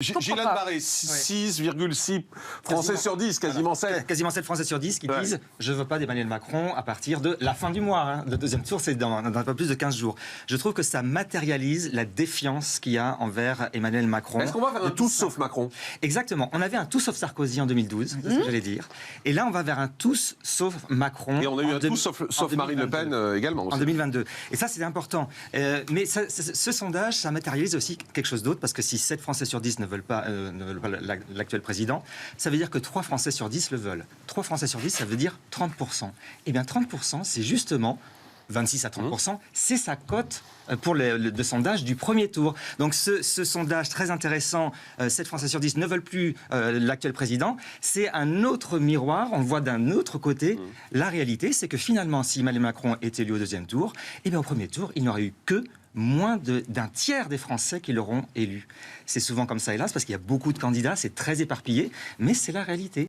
Gilles Barré, 6,6 Français sur 10, quasiment 7. Quasiment 7 Français sur 10 qui disent « je ne veux pas d'Emmanuel Macron à partir de la fin du mois hein. ». Le deuxième tour, c'est dans un peu plus de 15 jours. Je trouve que ça matérialise la défiance qu'il y a envers Emmanuel Macron. Est-ce qu'on va faire un tous sauf Macron? Exactement. On avait un tous sauf Sarkozy en 2012, c'est ce que j'allais dire. Et là, on va vers un tous sauf Macron. Et on a eu un tous sauf Marine Le Pen également. Aussi. En 2022. Et ça, c'est important. Mais ce sondage, ça matérialise aussi quelque chose d'autre, parce que si 7 Français sur 10 ne veulent pas l'actuel président, ça veut dire que 3 Français sur 10 le veulent. 3 Français sur 10, ça veut dire 30%. Eh bien, 30%, c'est justement 26 à 30%, c'est sa cote pour le sondage du premier tour. Donc ce sondage très intéressant, 7 Français sur 10 ne veulent plus l'actuel président, c'est un autre miroir, on le voit d'un autre côté. La réalité, c'est que finalement, si Emmanuel Macron est élu au deuxième tour, eh bien au premier tour, il n'y aurait eu que moins d'un tiers des Français qui l'auront élu. C'est souvent comme ça, hélas, parce qu'il y a beaucoup de candidats, c'est très éparpillé, mais c'est la réalité.